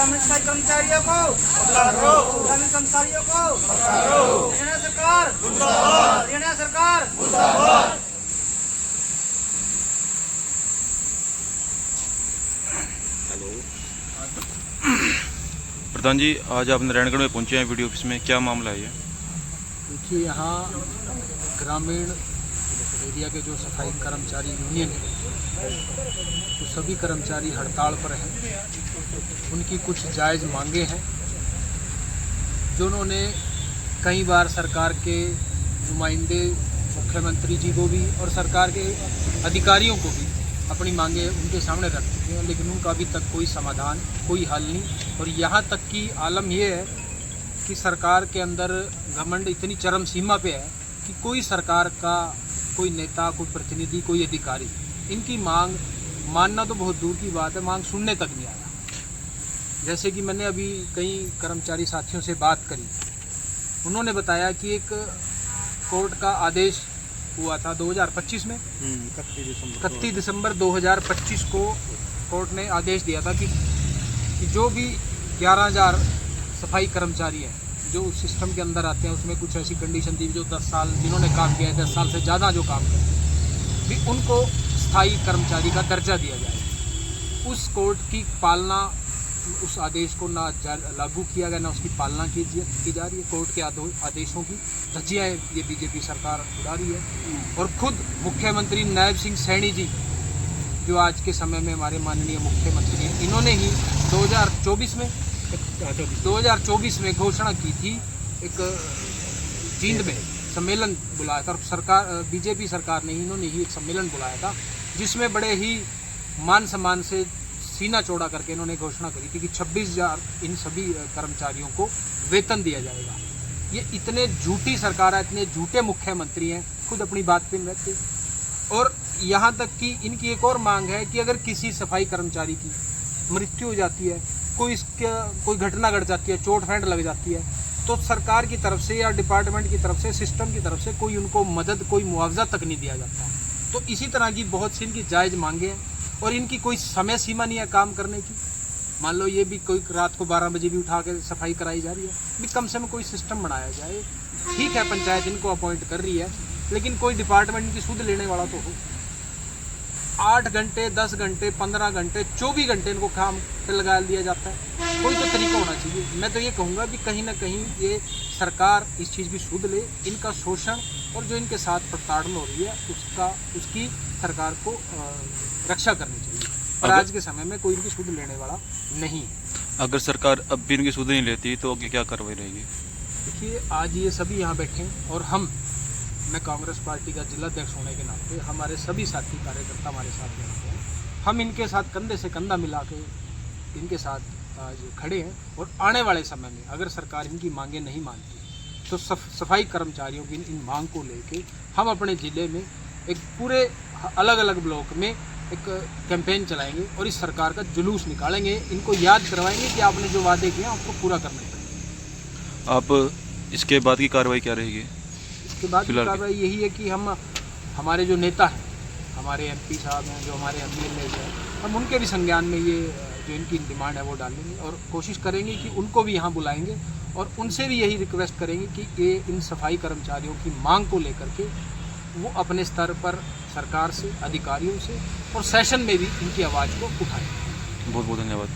ग्रामीण सफाई कर्मचारियों को ग्रामीण कर्मचारियों को हरियाणा सरकार हरियाणा सरकार। प्रधान जी, आज आप नारायणगढ़ में पहुंचे हैं वीडियो ऑफिस में, क्या मामला है ये? देखिए, यहाँ ग्रामीण एरिया के जो सफाई कर्मचारी यूनियन है, तो सभी कर्मचारी हड़ताल पर हैं। उनकी कुछ जायज़ मांगे हैं जो उन्होंने कई बार सरकार के नुमाइंदे मुख्यमंत्री जी को भी और सरकार के अधिकारियों को भी अपनी मांगे उनके सामने रख चुके हैं, लेकिन उनका अभी तक कोई समाधान, कोई हल नहीं। और यहाँ तक कि आलम ये है कि सरकार के अंदर घमंड इतनी चरम सीमा पे है कि कोई सरकार का कोई नेता, कोई प्रतिनिधि, कोई अधिकारी इनकी मांग मानना तो बहुत दूर की बात है, मांग सुनने तक नहीं आया। जैसे कि मैंने अभी कई कर्मचारी साथियों से बात करी, उन्होंने बताया कि एक कोर्ट का आदेश हुआ था 2025 में, 31 दिसंबर 2025 को कोर्ट ने आदेश दिया था कि जो भी 11,000 सफाई कर्मचारी हैं जो उस सिस्टम के अंदर आते हैं, उसमें कुछ ऐसी कंडीशन थी जो 10 साल जिन्होंने काम किया है, 10 साल से ज़्यादा जो काम करते हैं, भी उनको स्थायी कर्मचारी का दर्जा दिया जाए। उस कोर्ट की पालना, उस आदेश को ना लागू किया गया, ना उसकी पालना की जा रही है। कोर्ट के आदेशों की धज्जियाँ ये बीजेपी सरकार उड़ा रही है। और खुद मुख्यमंत्री नायब सिंह सैनी जी, जो आज के समय में हमारे माननीय मुख्यमंत्री हैं, इन्होंने ही 2024 में घोषणा की थी, एक जींद में सम्मेलन बुलाया था, और सरकार बीजेपी सरकार ने ही, इन्होंने ही एक सम्मेलन बुलाया था जिसमें बड़े ही मान सम्मान से सीना चौड़ा करके इन्होंने घोषणा करी थी कि 26,000 इन सभी कर्मचारियों को वेतन दिया जाएगा। ये इतने झूठी सरकार है, इतने झूठे मुख्यमंत्री हैं, खुद अपनी बात पे रहते। और यहाँ तक कि इनकी एक और मांग है कि अगर किसी सफाई कर्मचारी की मृत्यु हो जाती है, कोई घटना घट जाती है, चोट फेंट लग जाती है, तो सरकार की तरफ से या डिपार्टमेंट की तरफ से, सिस्टम की तरफ से कोई उनको मदद, कोई मुआवजा तक नहीं दिया जाता। तो इसी तरह की बहुत सी इनकी जायज़ मांगे हैं और इनकी कोई समय सीमा नहीं है काम करने की। मान लो ये भी कोई रात को 12 बजे भी उठा के सफाई कराई जा रही है, भी कम से कम कोई सिस्टम बनाया जाए। ठीक है, पंचायत इनको अपॉइंट कर रही है, लेकिन कोई डिपार्टमेंट की सुध लेने वाला तो हो। 8 घंटे, 10 घंटे, 15 घंटे, 24 घंटे इनको काम पे लगा दिया जाता है। कोई तो तरीका होना चाहिए। मैं तो ये कहूँगा कि कहीं ना कहीं ये सरकार इस चीज़ की सुध ले, इनका शोषण और जो इनके साथ प्रताड़ना हो रही है उसकी सरकार को रक्षा करनी चाहिए। पर आज के समय में कोई इनकी सुध लेने वाला नहीं है। अगर सरकार अब भी इनकी सुध नहीं लेती तो आगे क्या कार्रवाई रहेगी? देखिए, आज ये सभी यहाँ बैठे हैं और मैं कांग्रेस पार्टी का जिलाध्यक्ष होने के नाते हमारे सभी साथी कार्यकर्ता हमारे साथ में हैं। हम इनके साथ कंधे से कंधा मिला के इनके साथ आज खड़े हैं। और आने वाले समय में अगर सरकार इनकी मांगें नहीं मानती तो सफाई कर्मचारियों की इन मांग को लेके हम अपने ज़िले में एक पूरे अलग अलग ब्लॉक में एक कैंपेन चलाएंगे और इस सरकार का जुलूस निकालेंगे। इनको याद करवाएंगे कि आपने जो वादे किए आपको पूरा करना चाहिए। आप इसके बाद की कार्रवाई क्या रहेगी? इसके बाद की कार्रवाई यही है कि हमारे जो नेता हैं, हमारे MP साहब हैं, जो हमारे MLA हैं, हम उनके भी संज्ञान में ये जो इनकी डिमांड है वो डालेंगे और कोशिश करेंगे कि उनको भी यहाँ बुलाएंगे और उनसे भी यही रिक्वेस्ट करेंगे कि ये इन सफाई कर्मचारियों की मांग को लेकर के वो अपने स्तर पर सरकार से, अधिकारियों से और सेशन में भी इनकी आवाज़ को उठाएं। बहुत बहुत धन्यवाद।